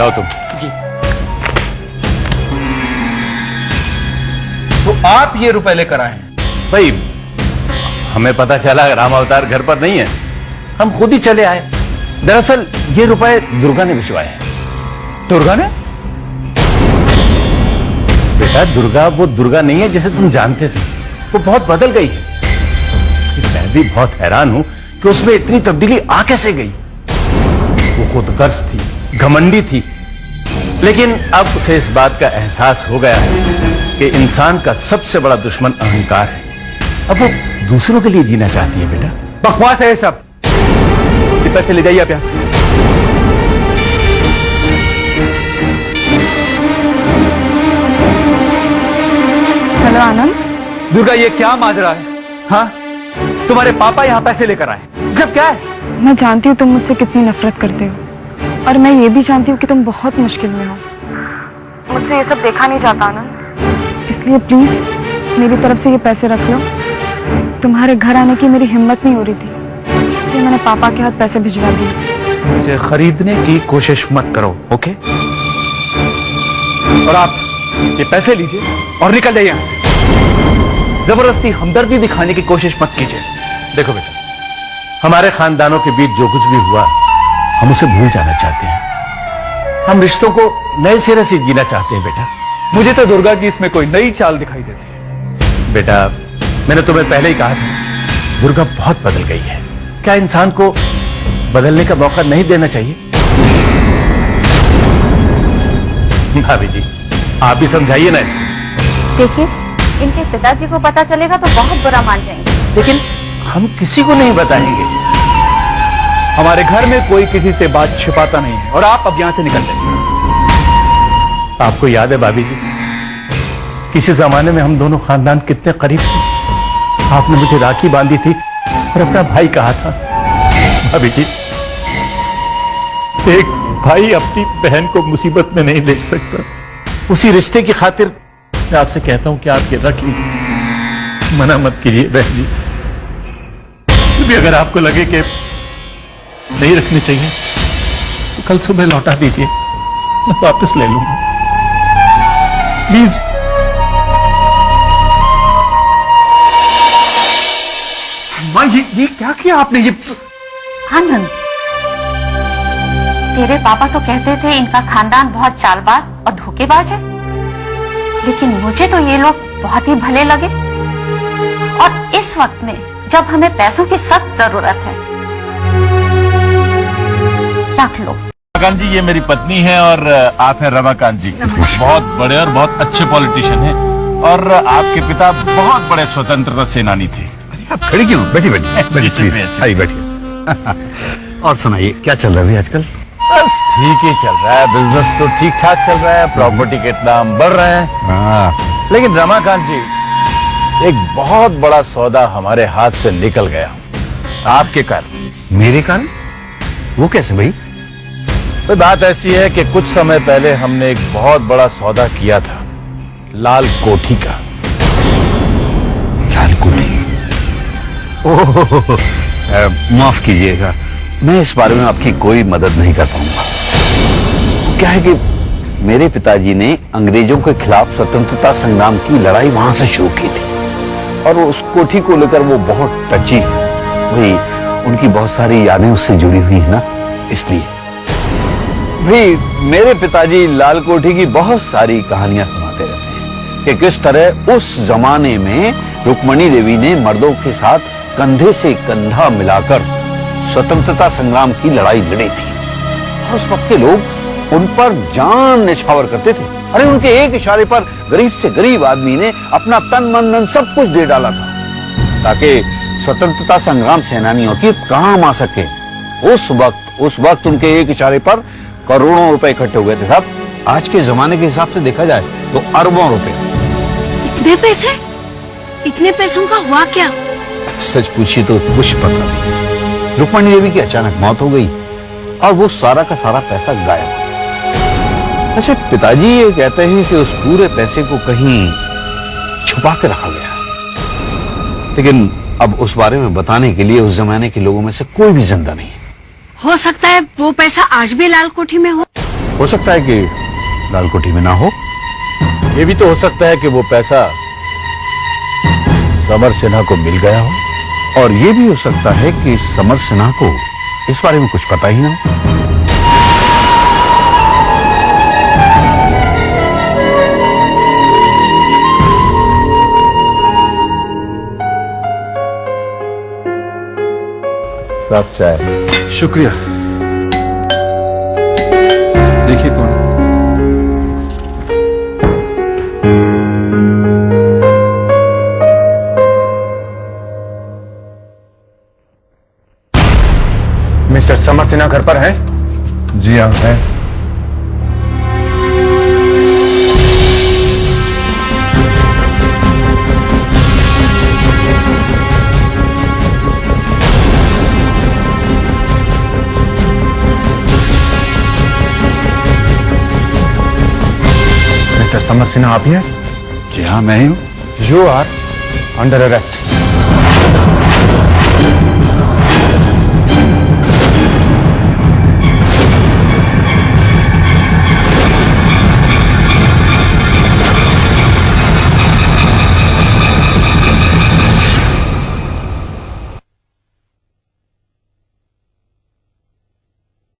जाओ तुम। जी। तो आप ये रुपए लेकर आए हैं? भाई हमें पता चला राम अवतार घर पर नहीं है, हम खुद ही चले आए। दरअसल ये रुपए दुर्गा ने भिजवाए हैं। दुर्गा ने? बेटा दुर्गा वो दुर्गा नहीं है जिसे तुम जानते थे, वो बहुत बदल गई है। मैं भी बहुत हैरान हूं कि उसमें इतनी तब्दीली आ कैसे गई। वो खुदगर्ज थी, घमंडी थी, लेकिन अब उसे इस बात का एहसास हो गया है कि इंसान का सबसे बड़ा दुश्मन अहंकार है। अब वो दूसरों के लिए जीना चाहती है। बेटा बकवास है ये सब। ये पैसे ले जाइए आप यहां से। हेलो आनंद। दुर्गा ये क्या माजरा है? हाँ, तुम्हारे पापा यहाँ पैसे लेकर आए, जब क्या है? मैं जानती हूँ तुम मुझसे कितनी नफरत करते हो, और मैं ये भी जानती हूँ कि तुम बहुत मुश्किल में हो। मुझसे ये सब देखा नहीं जाता आनंद, इसलिए प्लीज मेरी तरफ से ये पैसे रख लो। तुम्हारे घर आने की मेरी हिम्मत नहीं हो रही थी, इसलिए मैंने पापा के हाथ पैसे भिजवा दिए। मुझे खरीदने की कोशिश मत करो, ओके? और आप ये पैसे लीजिए और निकल जाइए यहां से। जबरदस्ती हमदर्दी दिखाने की कोशिश मत कीजिए। देखो बेटा, हमारे खानदानों के बीच जो कुछ भी हुआ हम उसे भूल जाना चाहते हैं। हम रिश्तों को नए सिरे से जीना चाहते हैं। बेटा मुझे तो दुर्गा की इसमें कोई नई चाल दिखाई देती है। बेटा मैंने तुम्हें पहले ही कहा था, दुर्गा बहुत बदल गई है। क्या इंसान को बदलने का मौका नहीं देना चाहिए? भाभी जी आप भी समझाइए ना इसको। देखिए, इनके पिताजी को पता चलेगा तो बहुत बुरा मान जाएंगे। लेकिन हम किसी को नहीं बताएंगे। हमारे घर में कोई किसी से बात छिपाता नहीं है, और आप अब यहां से निकल जाइए। आपको याद है भाभी जी, किसी जमाने में हम दोनों खानदान कितने करीब थे। आपने मुझे राखी बांधी थी और अपना भाई कहा था। भाभी जी, एक भाई अपनी बहन को मुसीबत में नहीं देख सकता। उसी रिश्ते की खातिर मैं आपसे कहता हूं कि आप ये रख लीजिए, मना मत कीजिए बहन जी। भी अगर आपको लगे कि नहीं रखनी चाहिए तो कल सुबह लौटा दीजिए, मैं वापस ले लूंगा प्लीज। मां ये क्या किया आपने? ये आनंद, तेरे पापा तो कहते थे इनका खानदान बहुत चालबाज और धोखेबाज है, लेकिन मुझे तो ये लोग बहुत ही भले लगे। और इस वक्त में जब हमें पैसों की सख्त जरूरत है। रख लो। रमाकांत जी ये मेरी पत्नी है और आप हैं रमाकांत जी, बहुत बड़े और बहुत अच्छे पॉलिटिशियन हैं, और आपके पिता बहुत बड़े स्वतंत्रता सेनानी थे। आप खड़ी क्यों? बैठिए बैठिए, आइए बैठिए। और सुनाइए क्या चल रहा है आजकल? बस ठीक ही चल रहा है, बिजनेस तो ठीक ठाक चल रहा है, प्रॉपर्टी के दाम बढ़ रहे हैं। लेकिन रमाकांत जी एक बहुत बड़ा सौदा हमारे हाथ से निकल गया आपके कारण। मेरे कारण? वो कैसे भाई? तो बात ऐसी है कि कुछ समय पहले हमने एक बहुत बड़ा सौदा किया था लाल कोठी का। लाल कोठी? ओह, माफ कीजिएगा, मैं इस बारे में आपकी कोई मदद नहीं कर पाऊंगा। क्या है कि मेरे पिताजी ने अंग्रेजों के खिलाफ स्वतंत्रता संग्राम की लड़ाई वहां से शुरू की थी, और उस कोठी को लेकर वो बहुत टची है। भाई उनकी बहुत सारी यादें उससे जुड़ी हुई है ना, इसलिए भाई मेरे पिताजी लाल कोठी की बहुत सारी कहानियां सुनाते रहते हैं कि किस तरह उस जमाने में रुक्मणी देवी ने मर्दों के साथ कंधे से कंधा मिलाकर स्वतंत्रता संग्राम की लड़ाई लड़ी थी, और उस वक्त के लोग उन पर जान न्यौछावर करते थे। अरे उनके एक इशारे पर गरीब से गरीब आदमी ने अपना तन मन धन सब कुछ दे डाला था ताकि स्वतंत्रता संग्राम सेनानियों की काम आ सके। उस वक्त उनके एक इशारे पर करोड़ों रुपए इकट्ठे हो गए थे साहब। आज के जमाने के हिसाब से देखा जाए तो अरबों रुपए। इतने पैसे? इतने पैसों का हुआ क्या? सच पूछिए तो कुछ पता नहीं। रुक्मणी देवी की अचानक मौत हो गई और वो सारा का सारा पैसा गायब हो गया। अच्छा, पिताजी ये कहते हैं कि उस पूरे पैसे को कहीं छुपा के रखा गया, लेकिन अब उस बारे में बताने के लिए उस जमाने के लोगों में से कोई भी जिंदा नहीं है। हो सकता है वो पैसा आज भी लाल कोठी में हो। हो सकता है कि लालकोठी में ना हो। ये भी तो हो सकता है कि वो पैसा समर सिन्हा को मिल गया हो। और ये भी हो सकता है कि समर सिन्हा को इस बारे में कुछ पता ही ना हो। साफ चाय। शुक्रिया। देखिए कौन। मिस्टर समर सिन्हा घर पर है? जी हाँ है। मिस्टर समर सिन्हा आप ही हैं? जी हाँ मैं ही हूं। You are under arrest.